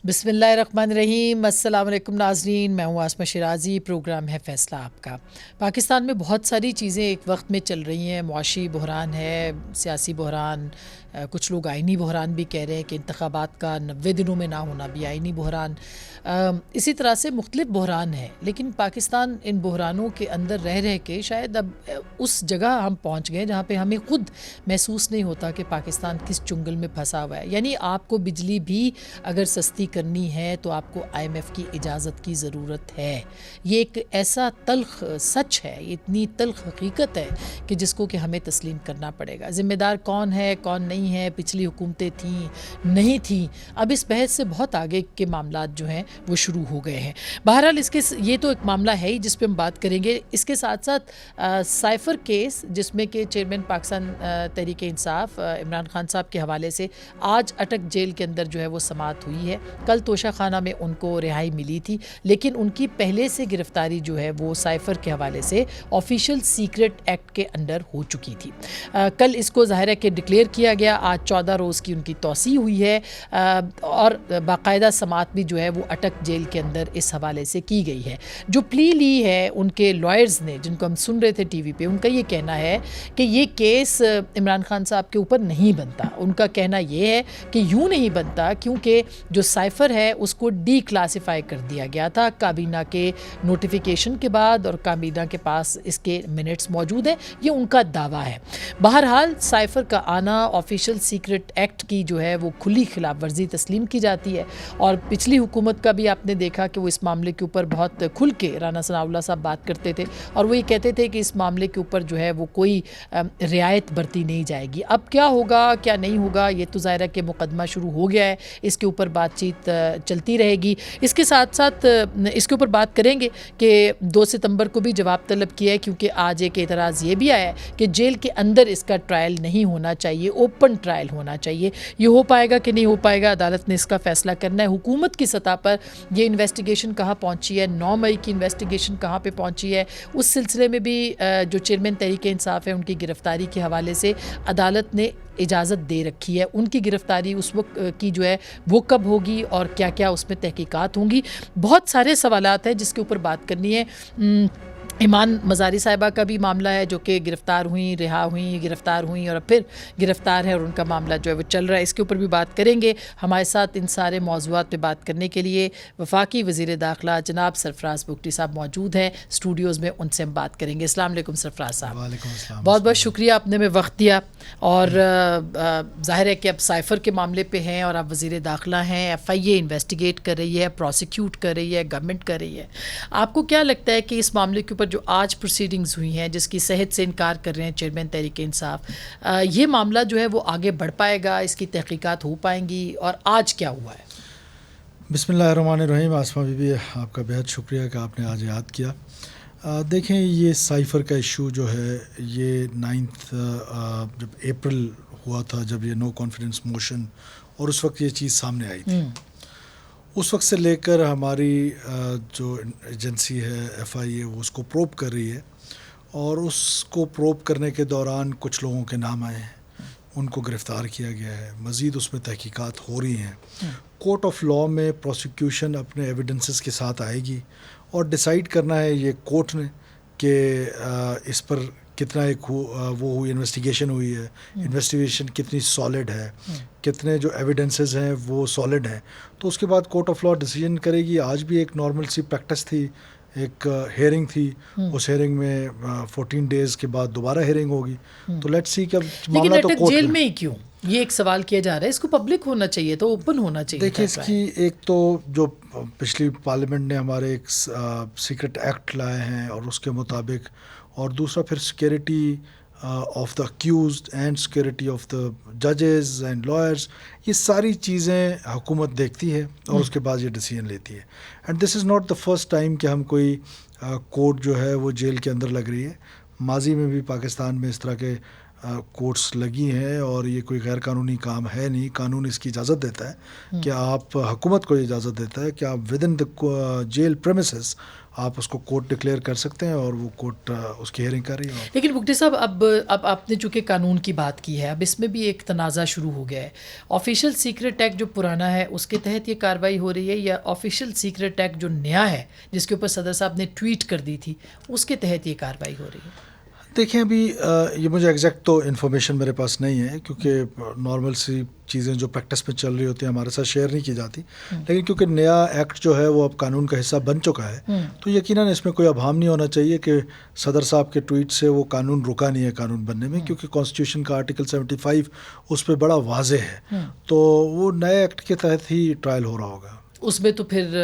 بسم اللہ الرحمن الرحیم۔ السلام علیکم ناظرین، میں ہوں آسمہ شیرازی، پروگرام ہے فیصلہ آپ کا۔ پاکستان میں بہت ساری چیزیں ایک وقت میں چل رہی ہیں، معاشی بحران ہے، سیاسی بحران، کچھ لوگ آئینی بحران بھی کہہ رہے ہیں کہ انتخابات کا 90 دنوں میں نہ ہونا بھی آئینی بحران، اسی طرح سے مختلف بحران ہیں۔ لیکن پاکستان ان بحرانوں کے اندر رہ کے شاید اب اس جگہ ہم پہنچ گئے جہاں پہ ہمیں خود محسوس نہیں ہوتا کہ پاکستان کس چنگل میں پھنسا ہوا ہے۔ یعنی آپ کو بجلی بھی اگر سستی کرنی ہے تو آپ کو IMF کی اجازت کی ضرورت ہے۔ یہ ایک ایسا تلخ سچ ہے، یہ اتنی تلخ حقیقت ہے کہ جس کو کہ ہمیں تسلیم کرنا پڑے گا۔ ذمہ دار کون ہے، کون نہیں ہے، پچھلی حکومتیں تھیں نہیں تھیں، اب اس بحث سے بہت آگے کے معاملات جو ہیں وہ شروع ہو گئے ہیں۔ بہرحال یہ تو ایک معاملہ ہے ہی جس پہ ہم بات کریں گے۔ اس کے ساتھ ساتھ سائفر کیس، جس میں کہ چیئرمین پاکستان تحریک انصاف عمران خان صاحب کے حوالے سے آج اٹک جیل کے اندر جو ہے وہ سماعت ہوئی ہے۔ کل توشہ خانہ میں ان کو رہائی ملی تھی، لیکن ان کی پہلے سے گرفتاری جو ہے وہ سائفر کے حوالے سے آفیشیل سیکرٹ ایکٹ کے انڈر ہو چکی تھی۔ کل اس کو ظاہر ہے کہ ڈکلیئر کیا گیا، آج 14 روز کی ان کی توسیع ہوئی ہے، اور باقاعدہ سماعت بھی جو ہے وہ اٹک جیل کے اندر اس حوالے سے کی گئی ہے۔ جو پلی لی ہے ان کے لائرز نے، جن کو ہم سن رہے تھے ٹی وی پہ، ان کا یہ کہنا ہے کہ یہ کیس عمران خان صاحب کے اوپر نہیں بنتا۔ ان کا کہنا یہ ہے کہ یوں نہیں بنتا کیونکہ جو سائفر ہے اس کو ڈی کلاسیفائی کر دیا گیا تھا کابینہ کے نوٹیفیکیشن کے بعد، اور کابینہ کے پاس اس کے منٹس موجود ہیں، یہ ان کا دعویٰ ہے۔ بہرحال سائفر کا آنا آفیشیل سیکرٹ ایکٹ کی جو ہے وہ کھلی خلاف ورزی تسلیم کی جاتی ہے، اور پچھلی حکومت کا بھی آپ نے دیکھا کہ وہ اس معاملے کے اوپر بہت کھل کے رانا ثناء اللہ صاحب بات کرتے تھے، اور وہ یہ کہتے تھے کہ اس معاملے کے اوپر جو ہے وہ کوئی رعایت برتی نہیں جائے گی۔ اب کیا ہوگا کیا نہیں ہوگا، یہ تو ظاہر ہے کہ مقدمہ شروع ہو گیا ہے، اس کے اوپر بات چیت چلتی رہے گی۔ اس کے ساتھ ساتھ اس کے اوپر بات کریں گے کہ 2 ستمبر کو بھی جواب طلب کیا ہے، کیونکہ آج ایک اعتراض یہ بھی آیا ہے کہ جیل کے اندر اس کا ٹرائل نہیں ہونا چاہیے، اوپن ٹرائل ہونا چاہیے۔ یہ ہو پائے گا کہ نہیں ہو پائے گا، عدالت نے اس کا فیصلہ کرنا ہے۔ حکومت کی سطح پر یہ انویسٹیگیشن کہاں پہنچی ہے، 9 مئی کی انویسٹیگیشن کہاں پہ پہنچی ہے، اس سلسلے میں بھی جو چیئرمین تحریک انصاف ہے ان کی گرفتاری کے حوالے سے عدالت نے اجازت دے رکھی ہے۔ ان کی گرفتاری اس وقت کی جو ہے وہ کب ہوگی اور کیا کیا اس میں تحقیقات ہوں گی، بہت سارے سوالات ہیں جس کے اوپر بات کرنی ہے۔ ایمان مزاری صاحبہ کا بھی معاملہ ہے جو کہ گرفتار ہوئیں، رہا ہوئیں، گرفتار ہوئیں اور پھر گرفتار ہے، اور ان کا معاملہ جو ہے وہ چل رہا ہے، اس کے اوپر بھی بات کریں گے۔ ہمارے ساتھ ان سارے موضوعات پہ بات کرنے کے لیے وفاقی وزیر داخلہ جناب سرفراز بگٹی صاحب موجود ہیں اسٹوڈیوز میں، ان سے ہم بات کریں گے۔ السلام علیکم سرفراز صاحب۔ وعلیکم السلام۔ بہت بہت شکریہ آپ نے ہمیں وقت دیا، اور ظاہر ہے کہ اب سائفر کے معاملے پہ ہیں اور آپ وزیر داخلہ ہیں، FIA انویسٹیگیٹ کر رہی ہے، پروسیکیوٹ کر رہی ہے، گورنمنٹ کر رہی ہے۔ آپ کو کیا لگتا ہے کہ اس معاملے کے اوپر جو آج پروسیڈنگز ہوئی ہیں، جس کی صحت سے انکار کر رہے ہیں چیئرمین تحریک انصاف، یہ معاملہ جو ہے وہ آگے بڑھ پائے گا، اس کی تحقیقات ہو پائیں گی، اور آج کیا ہوا ہے؟ بسم اللہ الرحمن الرحیم۔ آسمہ بی بی، آپ کا بہت شکریہ کہ آپ نے آج یاد کیا۔ دیکھیں، یہ سائفر کا ایشو جو ہے، یہ 9 جب اپریل ہوا تھا، جب یہ نو کانفیڈنس موشن، اور اس وقت یہ چیز سامنے آئی تھی، اس وقت سے لے کر ہماری جو ایجنسی ہے FIA، وہ اس کو پروب کر رہی ہے، اور اس کو پروب کرنے کے دوران کچھ لوگوں کے نام آئے ہیں، ان کو گرفتار کیا گیا ہے، مزید اس میں تحقیقات ہو رہی ہیں۔ کورٹ آف لا میں پروسیکیوشن اپنے ایویڈنسز کے ساتھ آئے گی، اور ڈیسائیڈ کرنا ہے یہ کورٹ نے کہ اس پر کتنا وہ ہوئی انویسٹیگیشن ہوئی ہے، انویسٹیگیشن کتنی سالڈ ہے، کتنے جو ایویڈنسز ہیں وہ سالڈ ہیں، تو اس کے بعد کورٹ آف لا ڈیسیجن کرے گی۔ آج بھی ایک نارمل سی پریکٹس تھی، ایک ہیئرنگ تھی، اس ہیئرنگ میں 14 ڈیز کے بعد دوبارہ ہیئرنگ ہوگی، تو لیٹس سی کہ معاملہ تو لیکن کورٹ جیل میں ہی کیوں، یہ ایک سوال کیا جا رہا ہے۔ اس کو پبلک ہونا چاہیے، تو اوپن ہونا چاہیے۔ دیکھیں، اس کی ایک تو جو پچھلی پارلیمنٹ نے ہمارے ایک سیکرٹ ایکٹ لائے ہیں، اور اس کے مطابق، اور دوسرا پھر security of the accused and security of the ججز اینڈ لائرز، یہ ساری چیزیں حکومت دیکھتی ہے، اور اس کے بعد یہ ڈیسیجن لیتی ہے۔ And this is not the first time کہ ہم کوئی کورٹ جو ہے وہ جیل کے اندر لگ رہی ہے۔ ماضی میں بھی پاکستان میں اس طرح کے کورٹس لگی ہیں اور یہ کوئی غیر قانونی کام ہے نہیں. قانون اس کی اجازت دیتا ہے کہ آپ حکومت کو اجازت دیتا ہے کہ آپ within the jail premises آپ اس کو کورٹ ڈکلیئر کر سکتے ہیں اور وہ کورٹ اس کی ہیئرنگ کر رہی ہے. لیکن بگٹی صاحب اب آپ نے چونکہ قانون کی بات کی ہے، اب اس میں بھی ایک تنازع شروع ہو گیا ہے. آفیشیل سیکرٹ ایکٹ جو پرانا ہے اس کے تحت یہ کارروائی ہو رہی ہے، یا آفیشیل سیکرٹ ایکٹ جو نیا ہے جس کے اوپر صدر صاحب نے ٹویٹ کر دی تھی اس کے تحت یہ کارروائی ہو رہی ہے؟ دیکھیں ابھی یہ مجھے ایگزیکٹ تو انفارمیشن میرے پاس نہیں ہے، کیونکہ نارمل سی چیزیں جو پریکٹس میں چل رہی ہوتی ہیں ہمارے ساتھ شیئر نہیں کی جاتی. لیکن کیونکہ نیا ایکٹ جو ہے وہ اب قانون کا حصہ بن چکا ہے تو یقیناً اس میں کوئی ابہام نہیں ہونا چاہیے کہ صدر صاحب کے ٹویٹ سے وہ قانون رکا نہیں ہے قانون بننے میں، کیونکہ کانسٹیٹیوشن کا آرٹیکل 75 اس پہ بڑا واضح ہے. تو وہ نئے ایکٹ کے تحت ہی ٹرائل ہو رہا ہوگا. اس میں تو پھر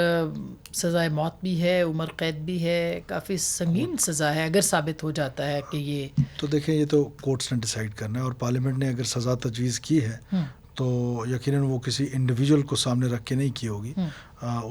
سزائے موت بھی ہے، عمر قید بھی ہے، کافی سنگین سزا ہے اگر ثابت ہو جاتا ہے کہ یہ. تو دیکھیں یہ تو کورٹس نے ڈیسائیڈ کرنا ہے، اور پارلیمنٹ نے اگر سزا تجویز کی ہے تو یقیناً وہ کسی انڈیویجول کو سامنے رکھ کے نہیں کی ہوگی.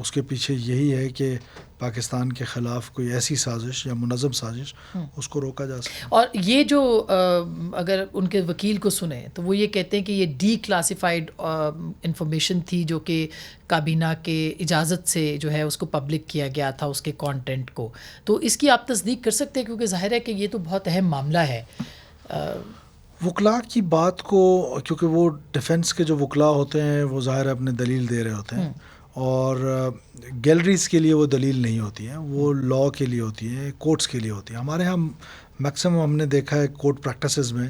اس کے پیچھے یہی ہے کہ پاکستان کے خلاف کوئی ایسی سازش یا منظم سازش اس کو روکا جا سکے. اور یہ جو اگر ان کے وکیل کو سنیں تو وہ یہ کہتے ہیں کہ یہ ڈی کلاسیفائڈ انفارمیشن تھی جو کہ کابینہ کے اجازت سے جو ہے اس کو پبلک کیا گیا تھا اس کے کانٹینٹ کو. تو اس کی آپ تصدیق کر سکتے ہیں، کیونکہ ظاہر ہے کہ یہ تو بہت اہم معاملہ ہے. وکلاء کی بات کو، کیونکہ وہ ڈیفنس کے جو وکلاء ہوتے ہیں وہ ظاہر اپنے دلیل دے رہے ہوتے ہیں، اور گیلریز کے لیے وہ دلیل نہیں ہوتی ہیں، وہ لاء کے لیے ہوتی ہیں، کورٹس کے لیے ہوتی ہیں. ہمارے ہاں میکسیمم ہم نے دیکھا ہے کورٹ پریکٹسز میں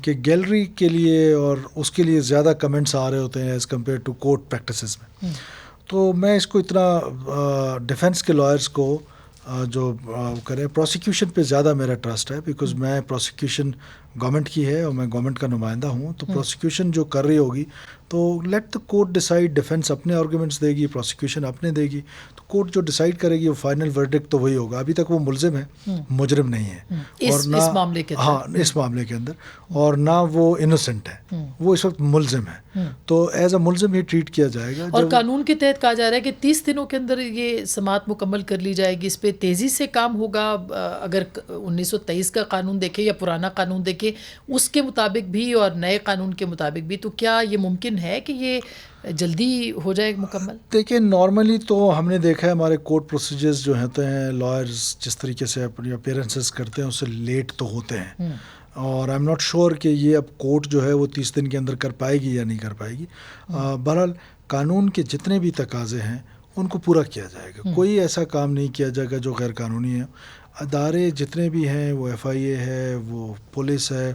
کہ گیلری کے لیے اور اس کے لیے زیادہ کمنٹس آ رہے ہوتے ہیں as compare to court practices میں. تو میں اس کو اتنا ڈیفنس کے لائرز کو جو کریں، پروسیکیوشن پہ زیادہ میرا ٹرسٹ ہے، بیکاز میں پروسیکیوشن گورنمنٹ کی ہے اور میں گورنمنٹ کا نمائندہ ہوں. تو پروسیکیوشن جو کر رہی ہوگی تو let the court decide. Defence اپنے آرگومنٹس دے گی، پروسیکیوشن اپنے دے گی، تو کورٹ جو ڈیسائیڈ کرے گی وہ فائنل ورڈکٹ تو وہی ہوگا. ابھی تک وہ ملزم ہے، مجرم نہیں ہے، اور نہ اس معاملے کے ہاں اس معاملے کے اندر، اور نہ وہ انوسنٹ ہے، وہ اس وقت ملزم ہے. تو ایز اے ملزم ہی ٹریٹ کیا جائے گا. اور قانون کے تحت کہا جا رہا ہے کہ 30 دنوں کے اندر یہ سماعت مکمل کر لی جائے گی. اس پہ تیزی سے کام ہوگا. اگر 1923 کا قانون دیکھیں یا پرانا قانون دیکھیں اس کے مطابق بھی اور نئے قانون کے مطابق بھی، تو کیا یہ ممکن ہے کہ یہ جلدی ہو جائے مکمل؟ دیکھیں نارملی تو ہم نے دیکھا ہے ہمارے کورٹ پروسیجرز جو ہوتے ہیں، لائرز جس طریقے سے اپنی اپیرنسز کرتے ہیں اس سے لیٹ تو ہوتے ہیں، اور آئی ایم ناٹ شیور کہ یہ اب کورٹ جو ہے وہ 30 دن کے اندر کر پائے گی یا نہیں کر پائے گی. بہرحال قانون کے جتنے بھی تقاضے ہیں ان کو پورا کیا جائے گا. کوئی ایسا کام نہیں کیا جائے گا جو غیر قانونی ہے. ادارے جتنے بھی ہیں، وہ ایف آئی اے ہے، وہ پولیس ہے،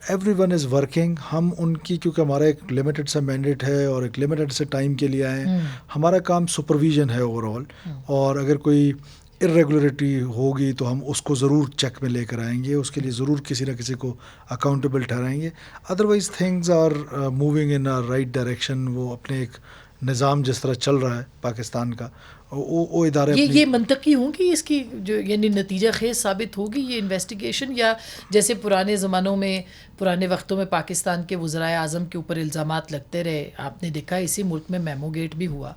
ایوری ون از ورکنگ. ہم ان کی، کیونکہ ہمارا ایک لمیٹڈ سا مینڈیٹ ہے اور ایک لمیٹڈ سے ٹائم کے لیے آئے ہیں. ہمارا کام سپرویژن ہے اوور آل، اور اگر کوئی ارریگولرٹی ہوگی تو ہم اس کو ضرور چیک میں لے کر آئیں گے، اس کے لیے ضرور کسی نہ کسی کو اکاؤنٹیبل ٹھہرائیں گے. Otherwise things are moving in a right direction. وہ اپنے ایک نظام جس طرح چل رہا ہے پاکستان کا، وہ ادارے یہ منطقی ہوں کہ اس کی جو یعنی نتیجہ خیز ثابت ہوگی یہ انویسٹیگیشن، یا جیسے پرانے زمانوں میں، پرانے وقتوں میں پاکستان کے وزرائے اعظم کے اوپر الزامات لگتے رہے. آپ نے دیکھا اسی ملک میں میمو گیٹ بھی ہوا.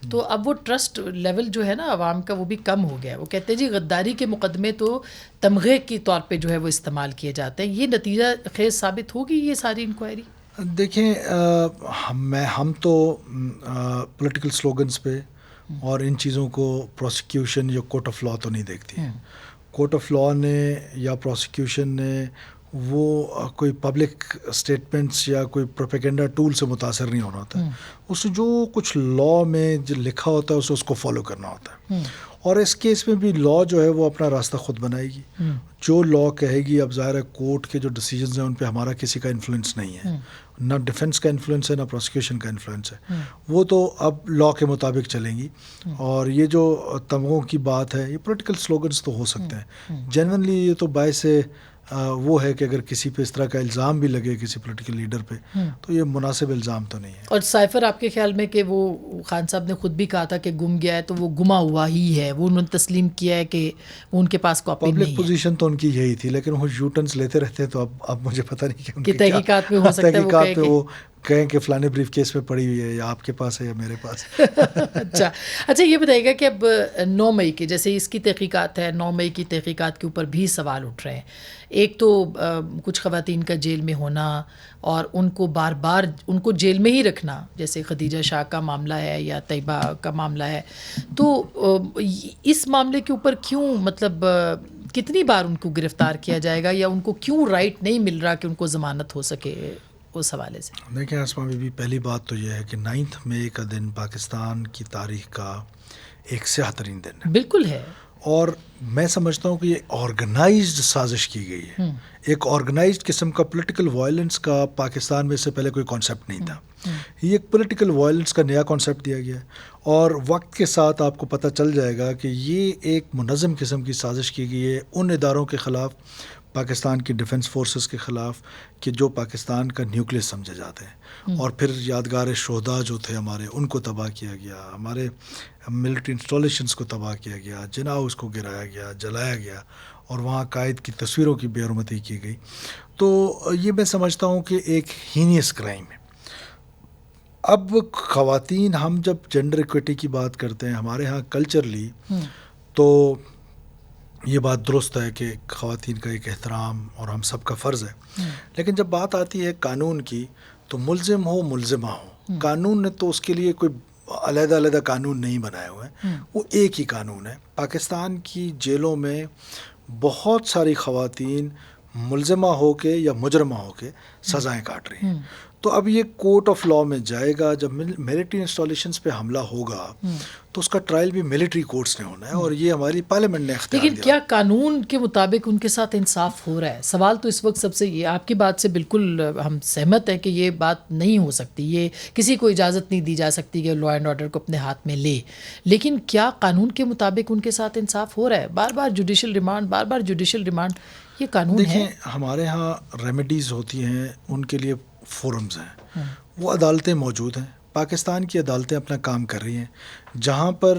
تو اب وہ ٹرسٹ لیول جو ہے نا عوام کا وہ بھی کم ہو گیا. وہ کہتے ہیں جی غداری کے مقدمے تو تمغے کے طور پہ جو ہے وہ استعمال کیے جاتے ہیں. یہ نتیجہ خیز ثابت ہوگی یہ ساری انکوائری؟ دیکھیں ہم تو پولیٹیکل سلوگنز پہ اور ان چیزوں کو پروسیکیوشن یا کورٹ آف لاء تو نہیں دیکھتی. کورٹ آف لاء نے یا پروسیکیوشن نے وہ کوئی پبلک اسٹیٹمنٹس یا کوئی پروپیگنڈا ٹول سے متاثر نہیں ہونا ہوتا. اس سے جو کچھ لاء میں جو لکھا ہوتا ہے اسے اس کو فالو کرنا ہوتا ہے. اور اس کیس میں بھی لاء جو ہے وہ اپنا راستہ خود بنائے گی. جو لاء کہے گی، اب ظاہر ہے کورٹ کے جو ڈیسیجنز ہیں ان پہ ہمارا کسی کا انفلوئنس نہیں ہے، نہ ڈیفنس کا انفلوئنس ہے نہ پروسیکیوشن کا انفلوئنس ہے. وہ تو اب لاء کے مطابق چلیں گی. اور یہ جو تمغوں کی بات ہے، یہ پولیٹیکل سلوگنز تو ہو سکتے ہیں. جنرلی یہ تو باعث وہ ہے کہ اگر کسی پہ اس طرح کا الزام بھی لگے کسی پولیٹیکل لیڈر پہ تو یہ مناسب الزام تو نہیں ہے. اور سائفر آپ کے خیال میں کہ وہ خان صاحب نے خود بھی کہا تھا کہ گم گیا ہے تو وہ گما ہوا ہی ہے، وہ انہوں نے تسلیم کیا ہے کہ وہ ان کے پاس کاپی نہیں ہے. پبلک پوزیشن تو ان کی یہی تھی، لیکن وہ یو ٹرنس لیتے رہتے ہیں. تو اب مجھے پتہ نہیں کہ تحقیقات میں ہو سکتا ہے تحقیقات پہ وہ کہیں کہ فلانے بریف کیس میں پڑی ہوئی ہے یا آپ کے پاس ہے یا میرے پاس. اچھا یہ بتائیے گا کہ اب 9 مئی کے جیسے اس کی تحقیقات ہے، 9 مئی کی تحقیقات کے اوپر بھی سوال اٹھ رہے ہیں. ایک تو کچھ خواتین کا جیل میں ہونا اور ان کو بار بار ان کو جیل میں ہی رکھنا، جیسے خدیجہ شاہ کا معاملہ ہے یا طیبہ کا معاملہ ہے. تو اس معاملے کے اوپر کیوں مطلب کتنی بار ان کو گرفتار کیا جائے گا یا ان کو کیوں رائٹ نہیں مل رہا کہ ان کو ضمانت ہو سکے اس حوالے سے؟ دیکھیں آسما بی بی، پہلی بات تو یہ ہے کہ 9 مئی کا دن پاکستان کی تاریخ کا ایک سیاہ ترین دن ہے. بالکل ہے. اور میں سمجھتا ہوں کہ یہ آرگنائزڈ سازش کی گئی ہے. ایک آرگنائزڈ قسم کا پولیٹیکل وائلنس کا پاکستان میں اس سے پہلے کوئی کانسیپٹ نہیں تھا. یہ ایک پولیٹیکل وائلنس کا نیا کانسیپٹ دیا گیا ہے، اور وقت کے ساتھ آپ کو پتہ چل جائے گا کہ یہ ایک منظم قسم کی سازش کی گئی ہے ان اداروں کے خلاف، پاکستان کی ڈیفنس فورسز کے خلاف، کہ جو پاکستان کا نیوکلس سمجھے جاتے ہیں. اور پھر یادگار شہداء جو تھے ہمارے، ان کو تباہ کیا گیا، ہمارے ملٹری انسٹالیشنز کو تباہ کیا گیا، جناح ہاؤس کو گرایا گیا، جلایا گیا، اور وہاں قائد کی تصویروں کی بے حرمتی کی گئی. تو یہ میں سمجھتا ہوں کہ ایک ہینیس کرائم ہے. اب خواتین، ہم جب جینڈر ایکویٹی کی بات کرتے ہیں ہمارے ہاں کلچرلی، تو یہ بات درست ہے کہ خواتین کا ایک احترام اور ہم سب کا فرض ہے. لیکن جب بات آتی ہے قانون کی، تو ملزم ہو ملزمہ ہو، قانون نے تو اس کے لیے کوئی علیحدہ علیحدہ قانون نہیں بنائے ہوئے ہیں، وہ ایک ہی قانون ہے. پاکستان کی جیلوں میں بہت ساری خواتین ملزمہ ہو کے یا مجرمہ ہو کے سزائیں کاٹ رہی ہیں. تو اب یہ کورٹ آف لاء میں جائے گا. جب ملٹری انسٹالیشنز پہ حملہ ہوگا تو اس کا ٹرائل بھی ملٹری کورٹس نے ہونا ہے، اور یہ ہماری پارلیمنٹ نے اختیار دیا. لیکن کیا قانون کے مطابق ان کے ساتھ انصاف ہو رہا ہے؟ سوال تو اس وقت سب سے یہ، آپ کی بات سے بالکل ہم سہمت ہیں کہ یہ بات نہیں ہو سکتی، یہ کسی کو اجازت نہیں دی جا سکتی کہ لا اینڈ آرڈر کو اپنے ہاتھ میں لے. لیکن کیا قانون کے مطابق ان کے ساتھ انصاف ہو رہا ہے؟ بار بار جوڈیشل ریمانڈ، یہ قانون ہے؟ دیکھیں ہمارے ہاں ریمیڈیز ہوتی ہیں، ان کے لیے فورمز ہیں، وہ عدالتیں موجود ہیں. پاکستان کی عدالتیں اپنا کام کر رہی ہیں. جہاں پر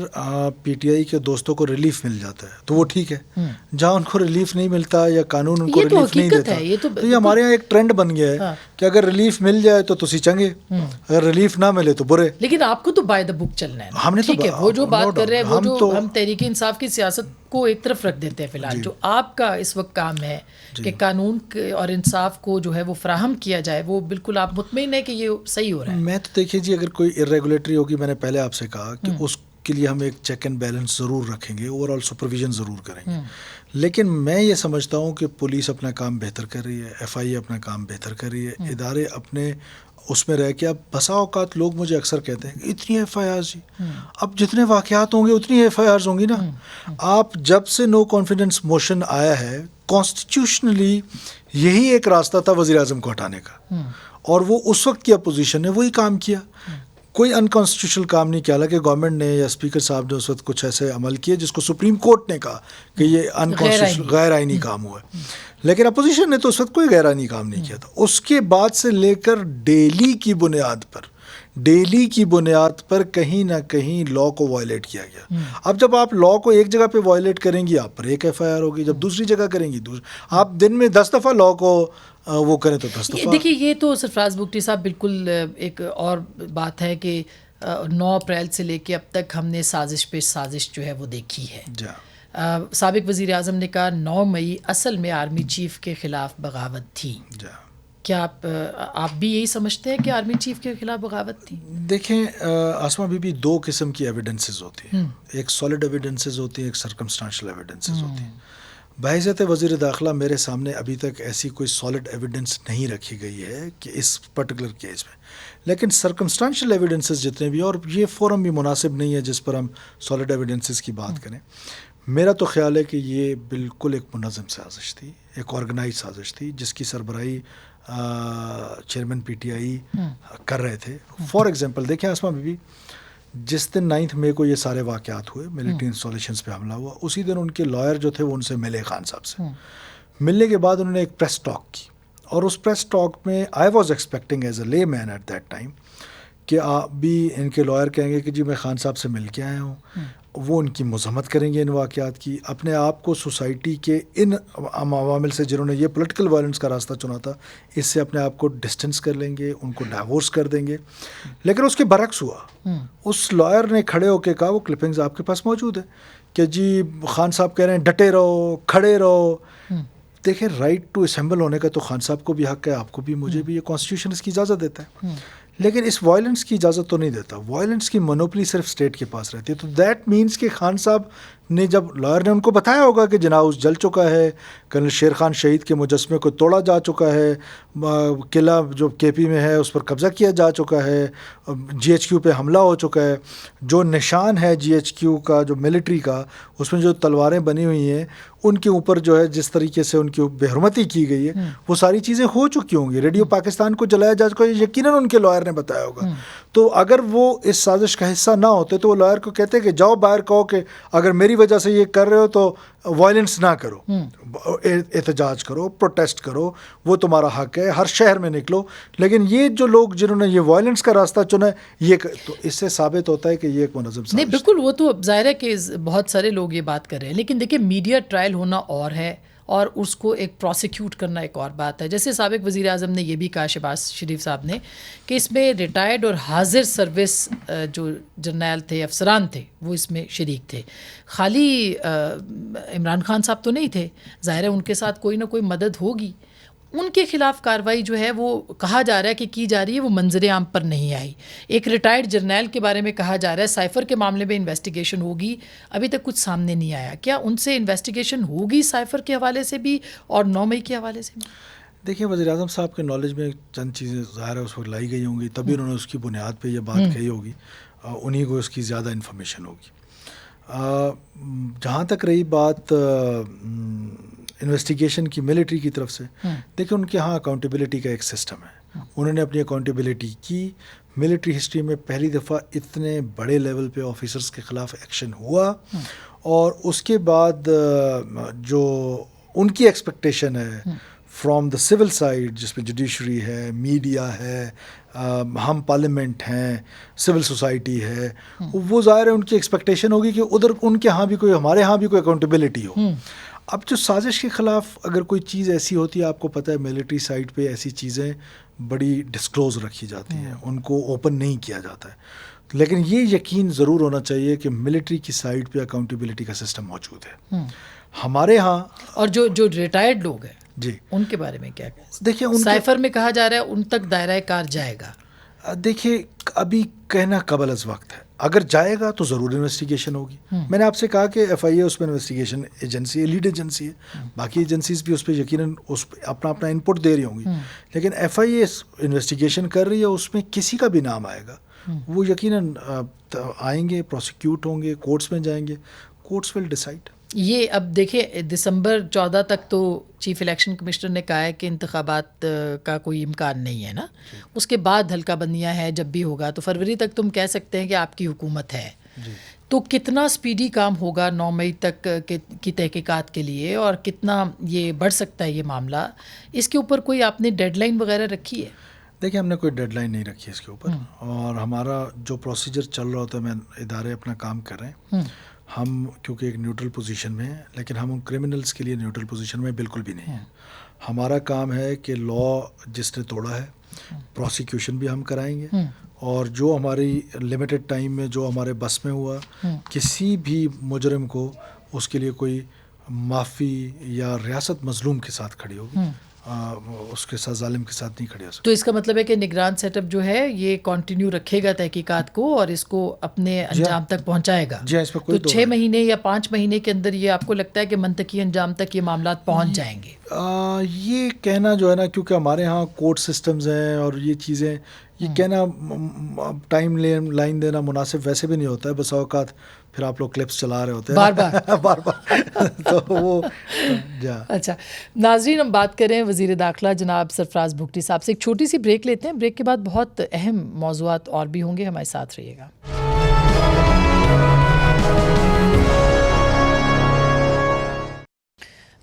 پی ٹی آئی کے دوستوں کو ریلیف مل جاتا ہے تو وہ ٹھیک ہے. جہاں ان کو ریلیف نہیں ملتا یا قانون ان کو ریلیف نہیں دیتا، تو یہ ہمارے یہاں ایک ٹرینڈ بن گیا ہے کہ اگر ریلیف مل جائے تو تسی چنگے، اگر ریلیف نہ ملے تو برے. لیکن آپ کو تو بائی دا بک چلنا ہے. ہم نے ٹھیک ہے، وہ جو بات کر رہے ہیں، وہ جو ہم تحریک انصاف کی سیاست کو ایک طرف رکھ دیتے ہیں فی الحال. جو آپ کا اس وقت کام ہے کہ قانون اور انصاف کو جو ہے وہ فراہم کیا جائے، وہ بالکل آپ مطمئن ہے کہ یہ صحیح ہو رہا ہے؟ میں تو دیکھیے جی، اگر کوئی ارریگولیٹری ہوگی، میں نے پہلے آپ سے کہا کہ اس کے لیے ہم ایک چیک اینڈ بیلنس ضرور رکھیں گے، اوور آل سپرویژن ضرور کریں گے. لیکن میں یہ سمجھتا ہوں کہ پولیس اپنا کام بہتر کر رہی ہے، ایف آئی اے اپنا کام بہتر کر رہی ہے، ادارے اپنے اس میں رہ کے. اب بسا اوقات لوگ مجھے اکثر کہتے ہیں کہ اتنی ایف آئی آرز جی، اب جتنے واقعات ہوں گے اتنی ایف آئی آرز ہوں گی نا. آپ جب سے نو کانفیڈنس موشن آیا ہے، کانسٹیٹیوشنلی یہی ایک راستہ تھا وزیر اعظم کو ہٹانے کا، اور وہ اس وقت کی اپوزیشن نے وہی کام کیا. کوئی انکانسٹیٹیوشنل کام نہیں کیا، حالانکہ گورنمنٹ نے یا اسپیکر صاحب نے اس وقت کچھ ایسے عمل کیے جس کو سپریم کورٹ نے کہا کہ یہ انکانسٹیٹیوشنل غیر آئینی کام ہوا ہے. لیکن اپوزیشن نے تو اس وقت کوئی غیر آئینی کام نہیں کیا تھا. اس کے بعد سے لے کر ڈیلی کی بنیاد پر کہیں نہ کہیں لاء کو وائلیٹ کیا گیا. اب جب آپ لاء کو ایک جگہ پہ وائلیٹ کریں گی، آپ پر ایک ایف آئی آر ہوگی. جب دوسری جگہ کریں گی، آپ دن میں 10 دفعہ لاء کو وہ کریں تو 10 دفعہ. دیکھیے یہ تو سرفراز بگٹی صاحب بالکل ایک اور بات ہے کہ 9 اپریل سے لے کے اب تک ہم نے سازش پہ سازش جو ہے وہ دیکھی ہے. سابق وزیر اعظم نے کہا 9 مئی اصل میں آرمی چیف کے خلاف بغاوت تھی. کیا آپ بھی یہی سمجھتے ہیں کہ آرمی چیف کے خلاف بغاوت تھی؟ دیکھیں آسما بی بی، 2 قسم کی ایویڈنسز ہوتی ہیں. ایک سالڈ ایویڈنسز ہوتی ہیں، ایک سرکمسٹانشل ایویڈنسز ہوتی ہیں. بحیثیت وزیر داخلہ میرے سامنے ابھی تک ایسی کوئی سالڈ ایویڈنس نہیں رکھی گئی ہے کہ اس پرٹیکولر کیس میں. لیکن سرکمسٹانشل ایویڈنسز جتنے بھی، اور یہ فورم بھی مناسب نہیں ہے جس پر ہم سالڈ ایویڈنسز کی بات کریں. میرا تو خیال ہے کہ یہ بالکل ایک منظم سازش تھی، ایک آرگنائز سازش تھی، جس کی سربراہی چیئرمین پی ٹی آئی کر رہے تھے. فار ایگزامپل دیکھیں آسما بی بی، جس دن 9 مئی کو یہ سارے واقعات ہوئے، ملٹری انسٹالیشنز پہ حملہ ہوا، اسی دن ان کے لائر جو تھے وہ ان سے ملے، خان صاحب سے. ملنے کے بعد انہوں نے ایک پریس ٹاک کی، اور اس پریس ٹاک میں I was expecting as a لے مین ایٹ دیٹ ٹائم کہ آپ بھی ان کے لائر کہیں گے کہ جی میں خان صاحب سے مل کے آیا ہوں، وہ ان کی مذمت کریں گے ان واقعات کی، اپنے آپ کو سوسائٹی کے ان عوامل سے جنہوں نے یہ پولیٹیکل وائلنس کا راستہ چنا تھا اس سے اپنے آپ کو ڈسٹنس کر لیں گے، ان کو ڈائیورس کر دیں گے. لیکن اس کے برعکس ہوا، اس لائر نے کھڑے ہو کے کہا، وہ کلپنگز آپ کے پاس موجود ہے، کہ جی خان صاحب کہہ رہے ہیں ڈٹے رہو، کھڑے رہو. دیکھیں رائٹ ٹو اسمبل ہونے کا تو خان صاحب کو بھی حق ہے، آپ کو بھی، مجھے بھی، یہ کانسٹیٹیوشن اس کی اجازت دیتا ہے، لیکن اس وائلنس کی اجازت تو نہیں دیتا. وائلنس کی مونوپلی صرف اسٹیٹ کے پاس رہتی ہے. تو دیٹ مینس کہ خان صاحب نے جب لائر نے ان کو بتایا ہوگا کہ جناب ہاؤس جل چکا ہے، کرنل شیر خان شہید کے مجسمے کو توڑا جا چکا ہے، قلعہ جو کے پی میں ہے اس پر قبضہ کیا جا چکا ہے، جی ایچ کیو پہ حملہ ہو چکا ہے، جو نشان ہے جی ایچ کیو کا جو ملٹری کا، اس میں جو تلواریں بنی ہوئی ہیں ان کے اوپر جو ہے جس طریقے سے ان کی بے حرمتی کی گئی ہے وہ ساری چیزیں ہو چکی ہوں گی. ریڈیو پاکستان کو جلایا جا چکا ہے، یقیناً ان کے لائر نے بتایا ہوگا. تو اگر وہ اس سازش کا حصہ نہ ہوتے تو وہ لائر کو کہتے کہ جاؤ باہر کہو کہ اگر میری وجہ سے یہ کر رہے ہو تو وائلنس نہ کرو، احتجاج کرو، پروٹیسٹ کرو، وہ تمہارا حق ہے، ہر شہر میں نکلو. لیکن یہ جو لوگ جنہوں نے یہ وائلنس کا راستہ چنا ہے، یہ تو اس سے ثابت ہوتا ہے کہ یہ ایک منظم سازش. نہیں بالکل، وہ تو ظاہر ہے کہ بہت سارے لوگ یہ بات کر رہے ہیں، لیکن دیکھیں میڈیا ٹرائل ہونا اور ہے اور اس کو ایک پروسیکیوٹ کرنا ایک اور بات ہے. جیسے سابق وزیر اعظم نے یہ بھی کہا، شہباز شریف صاحب نے، کہ اس میں ریٹائرڈ اور حاضر سروس جو جرنیل تھے، افسران تھے، وہ اس میں شریک تھے. خالی عمران خان صاحب تو نہیں تھے، ظاہر ہے ان کے ساتھ کوئی نہ کوئی مدد ہوگی. ان کے خلاف کارروائی جو ہے وہ کہا جا رہا ہے کہ کی جا رہی ہے، وہ منظر عام پر نہیں آئی. ایک ریٹائرڈ جرنیل کے بارے میں کہا جا رہا ہے سائفر کے معاملے میں انویسٹیگیشن ہوگی، ابھی تک کچھ سامنے نہیں آیا. کیا ان سے انویسٹیگیشن ہوگی سائفر کے حوالے سے بھی اور 9 مئی کے حوالے سے بھی؟ دیکھیں وزیر اعظم صاحب کے نالج میں چند چیزیں ظاہر ہے اس وقت لائی گئی ہوں گی، تبھی انہوں نے اس کی بنیاد پہ یہ بات کہی ہوگی، انہیں کو اس کی زیادہ انفارمیشن ہوگی. جہاں تک رہی بات انویسٹیگیشن کی ملٹری کی طرف سے، دیکھیں ان کے ہاں اکاؤنٹیبلٹی کا ایک سسٹم ہے، انہوں نے اپنی اکاؤنٹیبلٹی کی. ملٹری ہسٹری میں پہلی دفعہ اتنے بڑے لیول پہ آفیسرز کے خلاف ایکشن ہوا، اور اس کے بعد جو ان کی ایکسپیکٹیشن ہے فرام دا سول سائڈ، جس میں جوڈیشری ہے، میڈیا ہے، ہم پارلیمنٹ ہیں، سول سوسائٹی ہے، وہ ظاہر ہے ان کی ایکسپیکٹیشن ہوگی کہ ادھر ان کے ہاں بھی کوئی، ہمارے ہاں بھی کوئی اکاؤنٹیبلٹی ہو. اب جو سازش کے خلاف اگر کوئی چیز ایسی ہوتی ہے، آپ کو پتہ ہے ملٹری سائڈ پہ ایسی چیزیں بڑی ڈسکلوز رکھی جاتی ہیں، ان کو اوپن نہیں کیا جاتا ہے. لیکن یہ یقین ضرور ہونا چاہیے کہ ملٹری کی سائڈ پہ اکاؤنٹیبلٹی کا سسٹم موجود ہے. ہمارے ہاں اور جو ریٹائرڈ لوگ ہیں جی، ان کے بارے میں کیا کہیں؟ دیکھیں سائفر میں کہا جا رہا ہے ان تک دائرہ کار جائے گا. دیکھیے ابھی کہنا قبل از وقت ہے، اگر جائے گا تو ضرور انویسٹیگیشن ہوگی. میں نے آپ سے کہا کہ ایف آئی اے اس میں انویسٹیگیشن ایجنسی ہے، لیڈ ایجنسی ہے، باقی ایجنسیز بھی اس پہ یقیناً اس پہ اپنا انپٹ دے رہی ہوں گی. لیکن ایف آئی اے انویسٹیگیشن کر رہی ہے، اس میں کسی کا بھی نام آئے گا، وہ یقیناً آئیں گے، پروسیکیوٹ ہوں گے، کورٹس میں جائیں گے، کورٹس ول ڈیسائڈ. یہ اب دیکھیں دسمبر 14 تک تو چیف الیکشن کمشنر نے کہا ہے کہ انتخابات کا کوئی امکان نہیں ہے نا، اس کے بعد ہلکا بندیاں ہیں، جب بھی ہوگا تو فروری تک تم کہہ سکتے ہیں کہ آپ کی حکومت ہے. تو کتنا سپیڈی کام ہوگا 9 مئی تک کی تحقیقات کے لیے، اور کتنا یہ بڑھ سکتا ہے یہ معاملہ، اس کے اوپر کوئی آپ نے ڈیڈ لائن وغیرہ رکھی ہے؟ دیکھیں ہم نے کوئی ڈیڈ لائن نہیں رکھی اس کے اوپر، اور ہمارا جو پروسیجر چل رہا ہوتا ہے، میں ادارے اپنا کام کر رہے ہیں. ہم کیونکہ ایک نیوٹرل پوزیشن میں ہیں، لیکن ہم ان کرمنلز کے لیے نیوٹرل پوزیشن میں بالکل بھی نہیں ہیں. ہمارا کام ہے کہ لا جس نے توڑا ہے پروسیکیوشن بھی ہم کرائیں گے، اور جو ہماری لمیٹڈ ٹائم میں جو ہمارے بس میں ہوا، کسی بھی مجرم کو اس کے لیے کوئی معافی یا ریاست مظلوم کے ساتھ کھڑی ہوگی، اس کے ساتھ ظالم کے ساتھ نہیں کھڑے ہو سکتے. تو اس کا مطلب ہے کہ نگران سیٹ اپ جو ہے یہ کنٹینیو رکھے گا تحقیقات کو اور اس کو اپنے انجام تک پہنچائے گا. جی، اس پہ کوئی تو 6 مہینے یا 5 مہینے کے اندر یہ آپ کو لگتا ہے کہ منطقی انجام تک یہ معاملات پہنچ جائیں گے؟ یہ کہنا جو ہے نا، کیونکہ ہمارے ہاں کورٹ سسٹمز ہیں اور یہ چیزیں، یہ کہنا ٹائم لائن دینا مناسب ویسے بھی نہیں ہوتا ہے. بس اوقات پھر آپ لوگ کلپس چلا رہے ہوتے ہیں بار بار تو وہ اچھا ناظرین، ہم بات کریں وزیر داخلہ جناب سرفراز بھگٹی صاحب سے. ایک چھوٹی سی بریک لیتے ہیں، بریک کے بعد بہت اہم موضوعات اور بھی ہوں گے، ہمارے ساتھ رہیے گا.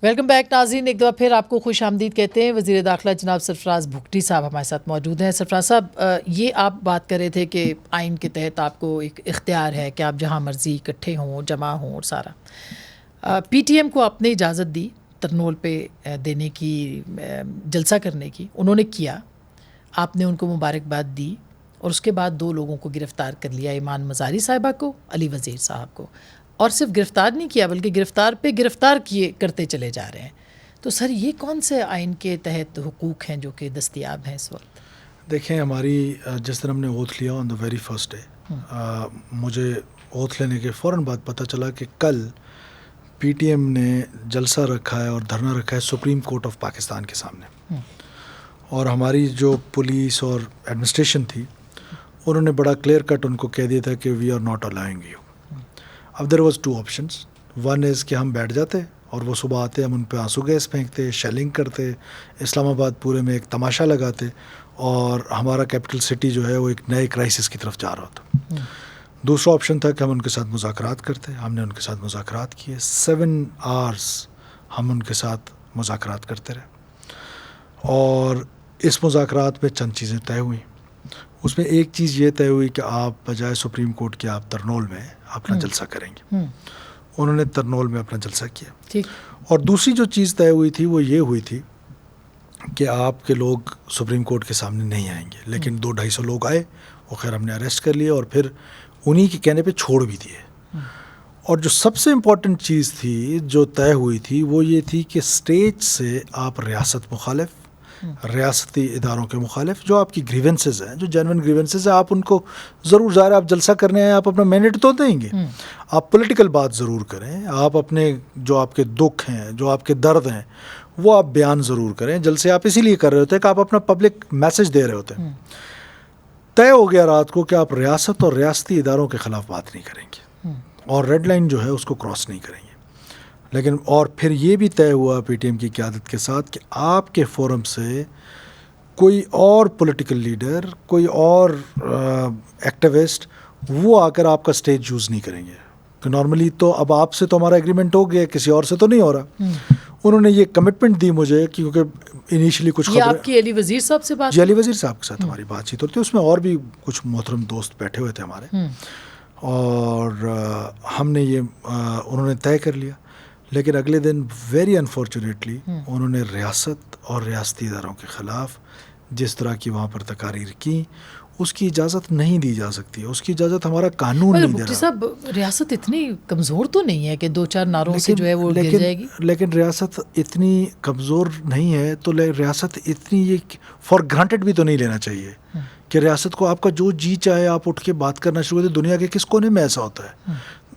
ویلکم بیک ناظرین، ایک دفعہ پھر آپ کو خوش آمدید کہتے ہیں۔ وزیر داخلہ جناب سرفراز بھگٹی صاحب ہمارے ساتھ موجود ہیں۔ سرفراز صاحب، یہ آپ بات کر رہے تھے کہ آئین کے تحت آپ کو ایک اختیار ہے کہ آپ جہاں مرضی اکٹھے ہوں، جمع ہوں اور سارا۔ پی ٹی ایم کو آپ نے اجازت دی ترنول پہ دینے کی، جلسہ کرنے کی، انہوں نے کیا، آپ نے ان کو مبارکباد دی اور اس کے بعد 2 لوگوں کو گرفتار کر لیا، ایمان مزاری صاحبہ کو، علی وزیر صاحب کو، اور صرف گرفتار نہیں کیا بلکہ گرفتار پہ گرفتار کرتے چلے جا رہے ہیں۔ تو سر، یہ کون سے آئین کے تحت حقوق ہیں جو کہ دستیاب ہیں اس وقت؟ دیکھیں، ہماری جس دن ہم نے اوتھ لیا آن دا ویری فرسٹ ڈے، مجھے اوتھ لینے کے فوراً بعد پتہ چلا کہ کل پی ٹی ایم نے جلسہ رکھا ہے اور دھرنا رکھا ہے سپریم کورٹ آف پاکستان کے سامنے، اور ہماری جو پولیس اور ایڈمنسٹریشن تھی انہوں نے بڑا کلیئر کٹ ان کو کہہ دیا تھا کہ we are not allowing you. اب there was 2 options, one is کہ ہم بیٹھ جاتے اور وہ صبح آتے، ہم ان پہ آنسو گیس پھینکتے، شیلنگ کرتے، اسلام آباد پورے میں ایک تماشا لگاتے، اور ہمارا کیپٹل سٹی جو ہے وہ ایک نئے کرائسس کی طرف جا رہا ہوتا۔ دوسرا آپشن تھا کہ ہم ان کے ساتھ مذاکرات کرتے، ہم نے ان کے ساتھ مذاکرات کیے، 7 hours ہم ان کے ساتھ مذاکرات کرتے رہے، اور اس مذاکرات میں چند چیزیں طے ہوئیں۔ اس میں ایک چیز یہ طے ہوئی کہ آپ بجائے سپریم کورٹ کے آپ ترنول میں اپنا جلسہ کریں گے۔ انہوں نے ترنول میں اپنا جلسہ کیا، اور دوسری جو چیز طے ہوئی تھی وہ یہ ہوئی تھی کہ آپ کے لوگ سپریم کورٹ کے سامنے نہیں آئیں گے، لیکن 200-250 لوگ آئے، وہ خیر ہم نے اریسٹ کر لیے اور پھر انہی کے کہنے پہ چھوڑ بھی دیے۔ اور جو سب سے امپورٹنٹ چیز تھی جو طے ہوئی تھی وہ یہ تھی کہ اسٹیج سے آپ ریاست مخالف، ریاستی اداروں کے مخالف، جو آپ کی گریونسز ہیں، جو جینوئن گریونسز ہیں، آپ ان کو ضرور، ظاہر آپ جلسہ کرنے آئے، آپ اپنا مینڈیٹ تو دیں گے، آپ پولیٹیکل بات ضرور کریں، آپ اپنے جو آپ کے دکھ ہیں، جو آپ کے درد ہیں، وہ آپ بیان ضرور کریں۔ جلسے آپ اسی لیے کر رہے ہوتے ہیں کہ آپ اپنا پبلک میسج دے رہے ہوتے ہیں۔ طے ہو گیا رات کو کہ آپ ریاست اور ریاستی اداروں کے خلاف بات نہیں کریں گے، اور ریڈ لائن جو ہے اس کو کراس نہیں کریں گے۔ لیکن اور پھر یہ بھی طے ہوا پی ٹی ایم کی قیادت کے ساتھ کہ آپ کے فورم سے کوئی اور پولیٹیکل لیڈر، کوئی اور ایکٹیوسٹ وہ آ کر آپ کا اسٹیج یوز نہیں کریں گے، کہ نارملی تو اب آپ سے تو ہمارا ایگریمنٹ ہو گیا، کسی اور سے تو نہیں ہو رہا۔ انہوں نے یہ کمٹمنٹ دی مجھے، کیونکہ انیشلی کچھ یہ آپ کی علی وزیر صاحب سے بات؟ جی، علی وزیر صاحب کے ساتھ ہماری بات چیت ہوتی ہے، اس میں اور بھی کچھ محترم دوست بیٹھے ہوئے تھے ہمارے، اور ہم نے یہ انہوں نے طے کر لیا۔ لیکن اگلے دن ویری انفارچونیٹلی انہوں نے ریاست اور ریاستی اداروں کے خلاف جس طرح کی وہاں پر تقاریر کی، اس کی اجازت نہیں دی جا سکتی ہے، اس کی اجازت ہمارا قانون نہیں دے رہا۔ صاحب، ریاست اتنی کمزور تو نہیں ہے کہ 2-4 نعروں سے جو ہے وہ گر جائے گی؟ لیکن ریاست اتنی کمزور نہیں ہے تو ریاست اتنی یہ فار گرانٹیڈ بھی تو نہیں لینا چاہیے کہ ریاست کو آپ کا جو جی چاہے آپ اٹھ کے بات کرنا شروع کر دیں۔ دنیا کے کس کونے میں ایسا ہوتا ہے؟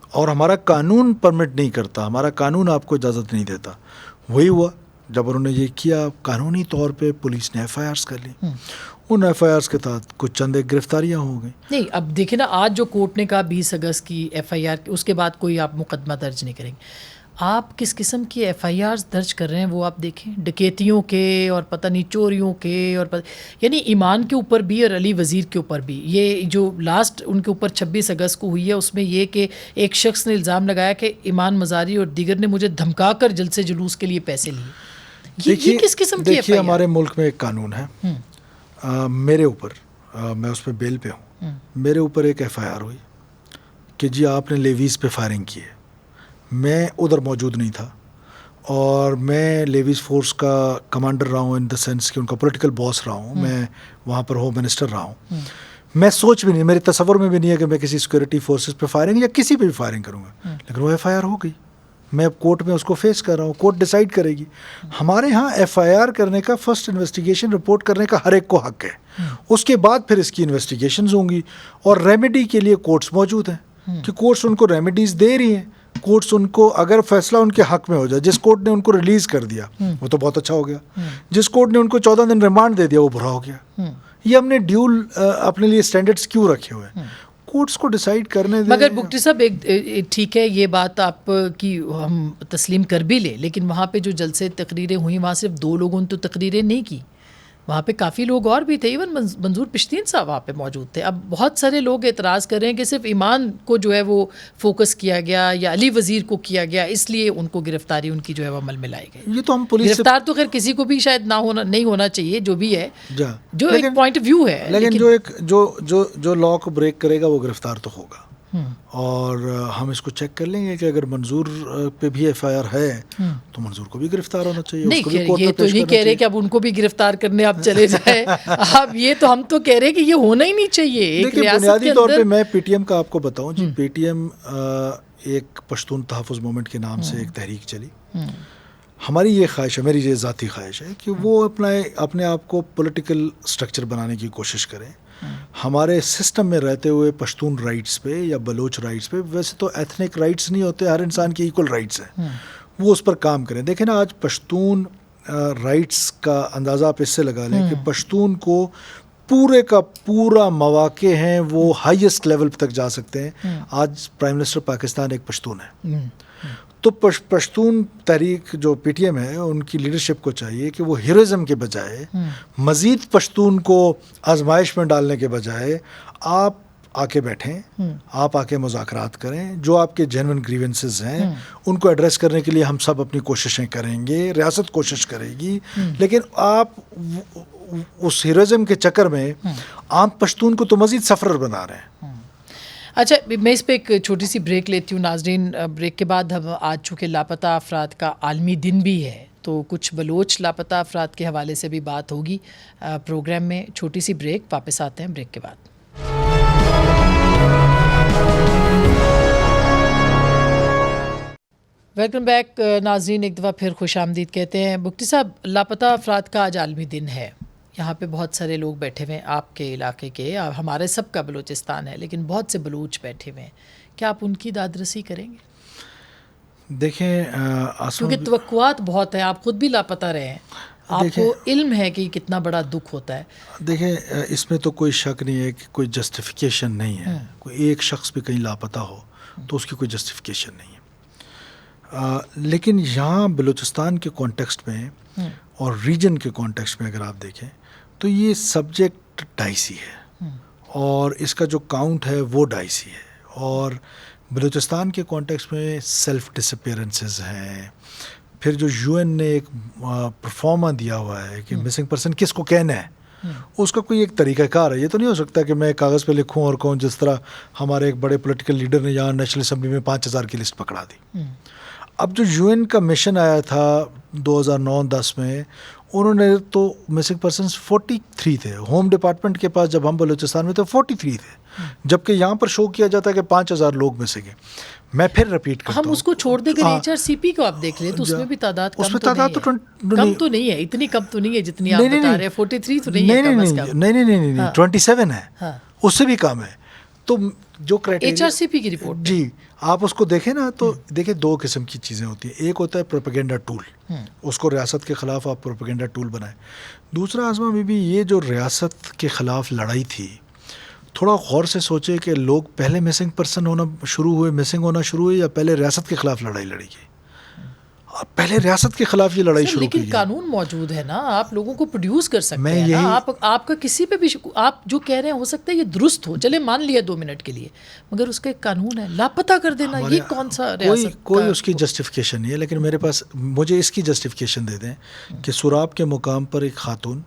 اور ہمارا قانون پرمٹ نہیں کرتا، ہمارا قانون آپ کو اجازت نہیں دیتا۔ وہی ہوا جب انہوں نے یہ کیا، قانونی طور پہ پولیس نے ایف آئی آرز کر لی، ان ایف آئی آرز کے تحت کچھ چند ایک گرفتاریاں ہو گئیں۔ نہیں، اب دیکھیں نا، آج جو کورٹ نے کہا 20 اگست کی ایف آئی آر، اس کے بعد کوئی آپ مقدمہ درج نہیں کریں گے۔ آپ کس قسم کی ایف آئی آرز درج کر رہے ہیں وہ آپ دیکھیں، ڈکیتیوں کے اور پتہ نہیں چوریوں کے، اور یعنی ایمان کے اوپر بھی اور علی وزیر کے اوپر بھی۔ یہ جو لاسٹ ان کے اوپر 26 اگست کو ہوئی ہے، اس میں یہ کہ ایک شخص نے الزام لگایا کہ ایمان مزاری اور دیگر نے مجھے دھمکا کر جلسے جلوس کے لیے پیسے لیے۔ یہ کس قسم کی ایف آئی آر؟ دیکھیے، ہمارے ملک میں ایک قانون ہے، میرے اوپر، میں اس پہ بیل پہ ہوں، میرے اوپر ایک ایف آئی آر ہوئی کہ جی آپ نے لیویز پہ فائرنگ کی ہے۔ میں ادھر موجود نہیں تھا، اور میں لیویز فورس کا کمانڈر رہا ہوں، ان دا سینس کہ ان کا پولیٹیکل باس رہا ہوں، میں وہاں پر ہوم منسٹر رہا ہوں۔ میں سوچ بھی نہیں، میرے تصور میں بھی نہیں ہے کہ میں کسی سیکورٹی فورسز پہ فائرنگ یا کسی پہ بھی فائرنگ کروں گا، لیکن وہ ایف آئی آر ہو گئی۔ میں اب کورٹ میں اس کو فیس کر رہا ہوں، کورٹ ڈیسائیڈ کرے گی۔ ہمارے ہاں ایف آئی آر کرنے کا، فرسٹ انویسٹیگیشن رپورٹ کرنے کا ہر ایک کو حق ہے، اس کے بعد پھر اس کی انویسٹیگیشنز ہوں گی، اور ریمیڈی کے لیے کورٹس موجود ہیں کہ کورٹس ان کو ریمیڈیز دے رہی ہیں۔ کورٹس ان کو اگر فیصلہ ان کے حق میں ہو جائے، جس کورٹ نے ان کو ریلیز کر دیا وہ تو بہت اچھا ہو گیا، جس کورٹ نے ان کو 14 دن ریمانڈ دے دیا وہ برا ہو گیا۔ یہ ہم نے ڈیول اپنے لیے سٹینڈرڈز کیوں رکھے ہوئے ہیں؟ کورٹس کو ڈیسائیڈ کرنے دیں۔ مگر بھگٹی صاحب، ایک ٹھیک ہے، یہ بات آپ کی ہم تسلیم کر بھی لیں، لیکن وہاں پہ جو جلسے تقریریں ہوئیں، وہاں صرف 2 لوگوں نے تو تقریریں نہیں کی، وہاں پہ کافی لوگ اور بھی تھے، ایون منظور پشتین صاحب وہاں پہ موجود تھے. اب بہت سارے لوگ اعتراض کر رہے ہیں کہ صرف ایمان کو جو ہے وہ فوکس کیا گیا یا علی وزیر کو کیا گیا، اس لیے ان کو گرفتاری ان کی جو ہے وہ عمل میں لائی گئی. یہ تو ہم پولیس گرفتار تو خیر کسی کو بھی شاید نہیں ہونا چاہیے، جو بھی ہے جو ایک پوائنٹ آف ویو ہے، لیکن جو لا کو بریک کرے گا وہ گرفتار تو ہوگا. اور ہم اس کو چیک کر لیں گے کہ اگر منظور پہ بھی ایف آئی آر ہے تو منظور کو بھی گرفتار ہونا چاہیے. نہیں، یہ تو نہیں کہہ رہے کہ اب ان کو بھی گرفتار کرنے آپ چلے جائیں. اب یہ تو ہم تو کہہ رہے کہ یہ ہونا ہی نہیں چاہیے. دیکھیے بنیادی طور پہ میں پی ٹی ایم کا آپ کو بتاؤں جی، پی ٹی ایم ایک پشتون تحفظ موومنٹ کے نام سے ایک تحریک چلی. ہماری یہ خواہش ہے، میری یہ ذاتی خواہش ہے کہ وہ اپنے آپ کو پولیٹیکل سٹرکچر بنانے کی کوشش کریں. ہمارے سسٹم میں رہتے ہوئے پشتون رائٹس پہ یا بلوچ رائٹس پہ، ویسے تو ایتھنک رائٹس نہیں ہوتے، ہر انسان کے ایکول رائٹس ہیں، وہ اس پر کام کریں. دیکھیں نا، آج پشتون رائٹس کا اندازہ آپ اس سے لگا لیں کہ پشتون کو پورے کا پورا مواقع ہیں، وہ ہائیسٹ لیول تک جا سکتے ہیں. آج پرائم منسٹر پاکستان ایک پشتون ہے. تو پشتون تحریک جو پی ٹی ایم ہے، ان کی لیڈرشپ کو چاہیے کہ وہ ہیروئزم کے بجائے مزید پشتون کو آزمائش میں ڈالنے کے بجائے آپ آ کے بیٹھیں، آپ آ کے مذاکرات کریں. جو آپ کے جینوئن گریونسز ہیں ان کو ایڈریس کرنے کے لیے ہم سب اپنی کوششیں کریں گے، ریاست کوشش کرے گی. لیکن آپ اس ہیروئزم کے چکر میں عام پشتون کو تو مزید سفرر بنا رہے ہیں. اچھا، میں اس پہ ایک چھوٹی سی بریک لیتی ہوں ناظرین. بریک کے بعد ہم آج چونکہ لاپتہ افراد کا عالمی دن بھی ہے تو کچھ بلوچ لاپتہ افراد کے حوالے سے بھی بات ہوگی پروگرام میں. چھوٹی سی بریک، واپس آتے ہیں بریک کے بعد. ویلکم بیک ناظرین، ایک دفعہ پھر خوش آمدید کہتے ہیں. بگٹی صاحب، لاپتہ افراد کا آج عالمی دن ہے. یہاں پہ بہت سارے لوگ بیٹھے ہوئے ہیں آپ کے علاقے کے، ہمارے سب کا بلوچستان ہے، لیکن بہت سے بلوچ بیٹھے ہوئے ہیں. کیا آپ ان کی دادرسی کریں گے؟ دیکھیں کیونکہ توقعات بہت ہیں، آپ خود بھی لاپتہ رہے ہیں، آپ کو علم ہے کہ کتنا بڑا دکھ ہوتا ہے. دیکھیں اس میں تو کوئی شک نہیں ہے کہ کوئی جسٹیفیکیشن نہیں ہے. کوئی ایک شخص بھی کہیں لاپتہ ہو تو اس کی کوئی جسٹیفیکیشن نہیں ہے. لیکن یہاں بلوچستان کے کانٹیکسٹ میں اور ریجن کے کانٹیکسٹ میں اگر آپ دیکھیں تو یہ سبجیکٹ ڈائسی ہے اور اس کا جو کاؤنٹ ہے وہ ڈائسی ہے. اور بلوچستان کے کانٹیکسٹ میں سیلف ڈسپیئرنسز ہیں. پھر جو یو این نے ایک پرفارما دیا ہوا ہے کہ مسنگ پرسن کس کو کہنا ہے، اس کا کوئی ایک طریقہ کار ہے. یہ تو نہیں ہو سکتا کہ میں کاغذ پہ لکھوں اور کہوں جس طرح ہمارے ایک بڑے پولیٹیکل لیڈر نے یہاں نیشنل اسمبلی میں 5000 کی لسٹ پکڑا دی. اب جو یو این کا مشن آیا تھا 2009-10 میں، انہوں نے تو مسنگ پرسنز 43 تھے. ہوم ڈپارٹمنٹ کے پاس جب ہم بلوچستان میں تو 43 تھے، جبکہ یہاں پر شو کیا جاتا ہے کہ 5000 لوگ مسنگ ہیں. میں پھر ریپیٹ کرتا ہوں، ہم اس کو چھوڑ دیں گے ایچ آر سی پی کو آپ دیکھ لیں تو اس میں بھی تعداد کم تو نہیں ہے، اتنی کم تو نہیں ہے جتنی آپ بتا رہے ہیں. 43 تو نہیں ہے، نہیں 27 ہے، اس سے بھی کم ہے. تو جو کرائٹیریا ایچ آر سی پی کی رپورٹ جی آپ اس کو دیکھیں نا تو دیکھیں دو قسم کی چیزیں ہوتی ہیں. ایک ہوتا ہے پروپیگنڈا ٹول، اس کو ریاست کے خلاف آپ پروپیگنڈا ٹول بنائیں. دوسرا آسما بی بی یہ جو ریاست کے خلاف لڑائی تھی، تھوڑا غور سے سوچے کہ لوگ پہلے مسنگ ہونا شروع ہوئے یا پہلے ریاست کے خلاف لڑائی لڑی گئی. پہلے ریاست کے خلاف یہ لڑائی شروع کی. لیکن قانون موجود ہے نا، آپ لوگوں کو پروڈیوس کر سکتے ہیں نا. آپ کا کسی پہ بھی آپ جو کہہ رہے ہیں ہو سکتا ہے یہ درست ہو، چلے مان لیا 2 منٹ کے لیے، مگر اس کا ایک قانون ہے. لاپتہ کر دینا یہ کون سا ریاست؟ کوئی اس کی جسٹیفیکیشن نہیں ہے. لیکن میرے پاس، مجھے اس کی جسٹیفیکیشن دے دیں کہ سراب کے مقام پر ایک خاتون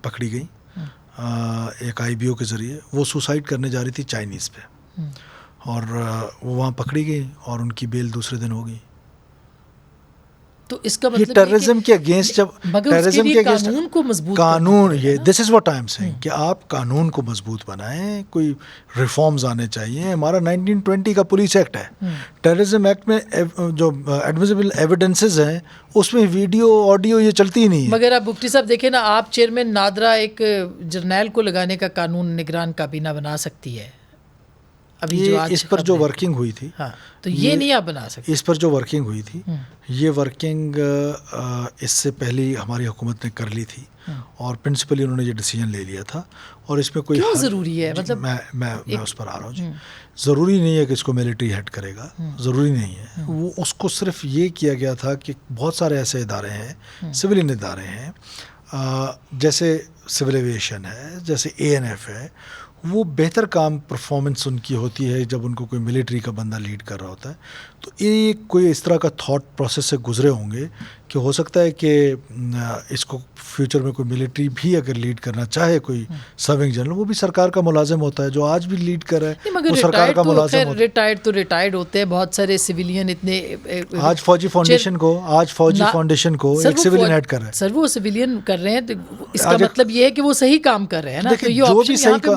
پکڑی گئی ایک آئی بی او کے ذریعے. وہ سوسائڈ کرنے جا رہی تھی چائنیز پہ، اور وہ وہاں پکڑی گئی اور ان کی بیل دوسرے دن ہو گئی. تو اس کا مطلب ٹیررزم کے اگینسٹ، جب ٹیررزم کے اگینسٹ قانون کو مضبوط قانون، یہ this is what I am seeing کہ آپ قانون کو مضبوط بنائیں. کوئی ریفارمز آنے چاہیے. ہمارا 1920 کا پولیس ایکٹ ہے، ٹیررزم ایکٹ میں جو ایڈمیسیبل ایویڈنسز ہیں اس میں ویڈیو آڈیو یہ چلتی ہی نہیں ہے. مگر آپ بگٹی صاحب دیکھیں نا، آپ چیئرمین نادرا ایک جرنیل کو لگانے کا قانون نگران کابینہ بنا سکتی ہے. ابھی جو اس پر جو ورکنگ ہوئی تھی، تو یہ نہیں آپ بنا سکتے. اس پر جو ورکنگ ہوئی تھی، یہ ورکنگ اس سے پہلے ہماری حکومت نے کر لی تھی اور پرنسپلی انہوں نے یہ ڈیسیجن لے لیا تھا. اور اس میں کوئی کیوں ضروری ہے؟ مطلب میں اس پر آ رہا ہوں جی. ضروری نہیں ہے کہ اس کو ملٹری ہیڈ کرے گا، ضروری نہیں ہے. وہ اس کو صرف یہ کیا گیا تھا کہ بہت سارے ایسے ادارے ہیں، سویلین ادارے ہیں جیسے سول ایویشن ہے، جیسے ANF ہے، وہ بہتر کام پرفارمنس ان کی ہوتی ہے جب ان کو کوئی ملٹری کا بندہ لیڈ کر رہا ہوتا ہے. تو یہ کوئی اس طرح کا تھاٹ پروسیس سے گزرے ہوں گے کہ ہو سکتا ہے کہ اس کو فیوچر میں کوئی ملٹری بھی اگر لیڈ کرنا چاہے، کوئی سرونگ جنرل، وہ بھی سرکار کا ملازم ہوتا ہے. جو آج بھی لیڈ کر رہا ہے وہ سرکار کا ملازم ہوتا ہے. ریٹائرڈ ہوتے ہیں بہت سارے سویلین اتنے. آج فوجی فاؤنڈیشن کو ایک سویلین ہیڈ کر رہا ہے. سر وہ سویلین کر رہے ہیں تو اس کا مطلب یہ ہے کہ وہ صحیح کام کر رہے ہیں نا. تو یہ آپشن یہاں پہ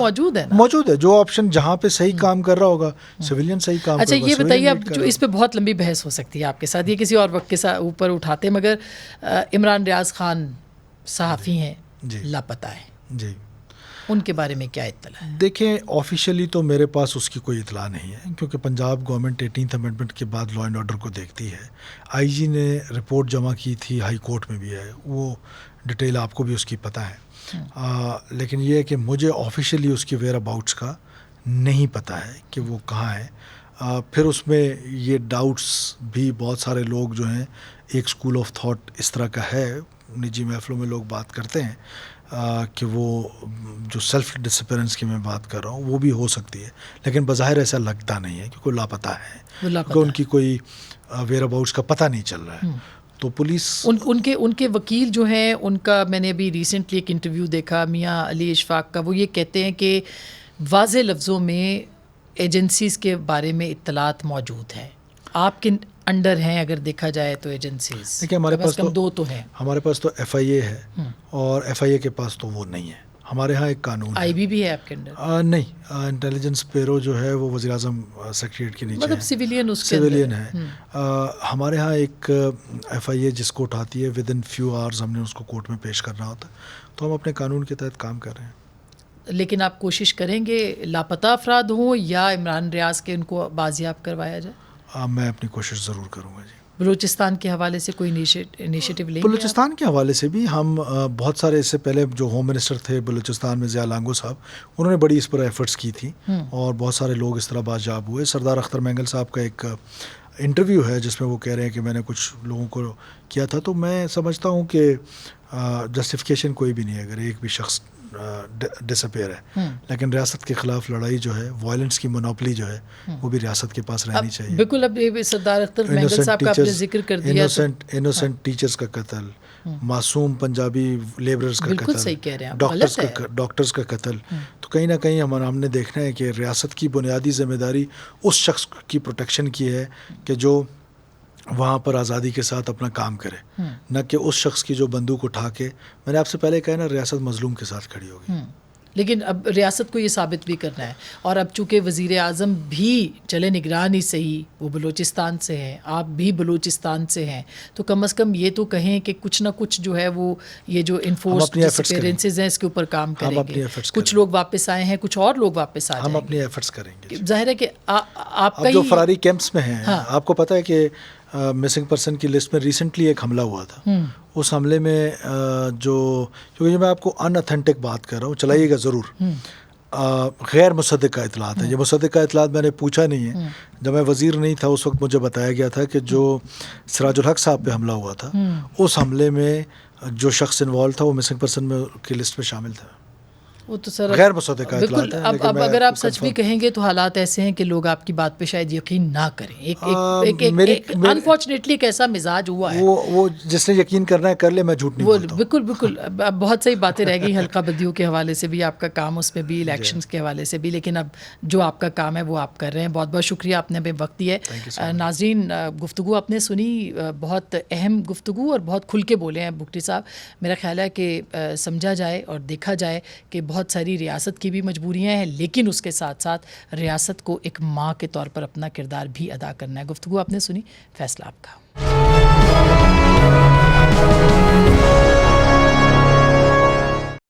موجود ہے. جو آپشن جہاں پہ صحیح کام کر رہا ہوگا سویلین صحیح کام. اچھا یہ بتائیے، اب جو اس پہ بہت لمبی بحث ہو سکتی ہے آپ کے ساتھ، یہ کسی اور وقت کے اوپر اٹھاتے ہیں، مگر عمران ریاض خان صحافی ہیں، لاپتہ ہیں، جی، ان کے بارے میں کیا اطلاع ہے؟ دیکھیں آفیشیلی تو میرے پاس اس کی کوئی اطلاع نہیں ہے، کیونکہ پنجاب گورنمنٹ 18th امینڈمنٹ کے بعد لا اینڈ آرڈر کو دیکھتی ہے. IG نے رپورٹ جمع کی تھی، ہائی کورٹ میں بھی ہے، وہ ڈیٹیل آپ کو بھی اس کی پتہ ہے. لیکن یہ ہے کہ مجھے آفیشیلی اس کی ویئر اباؤٹس کا نہیں پتہ ہے کہ وہ کہاں ہے. پھر اس میں یہ ڈاؤٹس بھی بہت سارے لوگ جو ہیں، ایک اسکول آف تھاٹ اس طرح کا ہے، نجی محفلوں میں لوگ بات کرتے ہیں کہ وہ جو سیلف ڈسپیرنس کی میں بات کر رہا ہوں وہ بھی ہو سکتی ہے، لیکن بظاہر ایسا لگتا نہیں ہے کیونکہ لاپتہ ہے، کیونکہ ان کی کوئی ویئر اباؤٹس کا پتہ نہیں چل رہا ہے. تو پولیس ان کے وکیل جو ہیں، ان کا میں نے ابھی ریسنٹلی ایک انٹرویو دیکھا میاں علی اشفاق کا، وہ یہ کہتے ہیں کہ واضح لفظوں میں ایجنسیز کے بارے میں اطلاعات موجود ہیں. آپ کے انڈر ہیں اگر دیکھا جائے تو ایجنسیز؟ دیکھیں ہمارے پاس تو 2 تو ہیں. ہمارے پاس تو FIA ہے اور FIA کے پاس تو وہ نہیں ہے. ہمارے ہاں ایک قانون ہے. IB بھی ہے آپ کے انڈر؟ نہیں، انٹیلیجنس بیورو جو ہے وہ وزیر اعظم سیکریٹریٹ کے نیچے مطلب سویلین ہے. ہمارے ہاں ایک FIA جس کو اٹھاتی ہے ود ان فیو آورز ہم نے اس کو کورٹ میں پیش کرنا ہوتا ہے. تو ہم اپنے قانون کے تحت کام کر رہے ہیں. لیکن آپ کوشش کریں گے لاپتہ افراد ہوں یا عمران ریاض کے ان کو بازیاب کروایا جائے؟ میں اپنی کوشش ضرور کروں گا. جی، بلوچستان کے حوالے سے کوئی انیشیٹو لیں گے؟ بلوچستان کے حوالے سے بھی ہم بہت سارے، اس سے پہلے جو ہوم منسٹر تھے بلوچستان میں ضیاء لانگو صاحب، انہوں نے بڑی اس پر ایفرٹس کی تھی اور بہت سارے لوگ اس طرح بازیاب ہوئے. سردار اختر مینگل صاحب کا ایک انٹرویو ہے جس میں وہ کہہ رہے ہیں کہ میں نے کچھ لوگوں کو کیا تھا. تو میں سمجھتا ہوں کہ جسٹیفیکیشن کوئی بھی نہیں ہے اگر ایک بھی شخص ڈس اپیئر ہے، لیکن ریاست کے خلاف لڑائی جو ہے، وائلنس کی مونوپلی جو ہے، وہ بھی ریاست کے پاس رہنی چاہیے. بالکل. اب سردار اختر مینگل صاحب کا آپ نے ذکر کر دیا، انوسنٹ ٹیچرز کا قتل، معصوم پنجابی لیبررز کا بالکل قتل، صحیح کہہ رہے ہیں ڈاکٹرز کا قتل. تو کہیں نہ کہیں ہم نے دیکھنا ہے کہ ریاست کی بنیادی ذمہ داری اس شخص کی پروٹیکشن کی ہے کہ جو وہاں پر آزادی کے ساتھ اپنا کام کرے، نہ کہ اس شخص کی جو بندوق اٹھا کے، میں نے آپ سے پہلے کہا نا، ریاست مظلوم کے ساتھ کھڑی ہوگی. لیکن اب ریاست کو یہ ثابت بھی کرنا ہے، اور اب چونکہ وزیر اعظم بھی چلے نگران ہی صحیح، وہ بلوچستان سے ہیں، آپ بھی بلوچستان سے ہیں، تو کم از کم یہ تو کہیں کہ کچھ نہ کچھ جو ہے وہ یہ جو انفورسڈ ڈسپیرنسز ہیں اس کے اوپر کام کریں گے. کچھ لوگ واپس آئے ہیں، کچھ اور لوگ واپس آ جائیں گے. ہم اپنی ایفرٹس کریں گے. ظاہر ہے کہ آپ کا جو فراری کیمپس میں ہیں، آپ کو پتہ ہے کہ مسنگ پرسن کی لسٹ میں ریسنٹلی ایک حملہ ہوا تھا. اس حملے میں کیونکہ میں آپ کو ان اتھینٹک بات کر رہا ہوں، چلائیے گا ضرور، غیر مصدقہ اطلاعات ہیں. یہ مصدقہ اطلاعات میں نے پوچھا نہیں ہے. جب میں وزیر نہیں تھا اس وقت مجھے بتایا گیا تھا کہ جو سراج الحق صاحب پہ حملہ ہوا تھا، اس حملے میں جو شخص انوالو تھا وہ مسنگ پرسن میں کی لسٹ میں شامل تھا. وہ تو سر غیر مصدقہ اطلاعات ہیں. اب اگر آپ سچ بھی کہیں گے تو حالات ایسے ہیں کہ لوگ آپ کی بات پہ شاید یقین نہ کریں. انفارچونیٹلی ایک ایسا مزاج ہوا ہے. وہ جس نے یقین کرنا ہے کر لے، میں جھوٹ نہیں بولتا. بالکل بالکل. بہت صحیح باتیں رہ گئی حلقہ بدیوں کے حوالے سے بھی، آپ کا کام اس میں بھی، الیکشنز کے حوالے سے بھی، لیکن اب جو آپ کا کام ہے وہ آپ کر رہے ہیں. بہت بہت شکریہ، آپ نے ہمیں وقت دیا ہے. ناظرین، گفتگو آپ نے سنی، بہت اہم گفتگو اور بہت کھل کے بولے ہیں بگٹی صاحب. میرا خیال ہے کہ سمجھا جائے اور دیکھا جائے کہ بہت ساری ریاست کی بھی مجبوریاں ہیں، لیکن اس کے ساتھ ساتھ ریاست کو ایک ماں کے طور پر اپنا کردار بھی ادا کرنا ہے. گفتگو آپ نے سنی، فیصلہ آپ کا.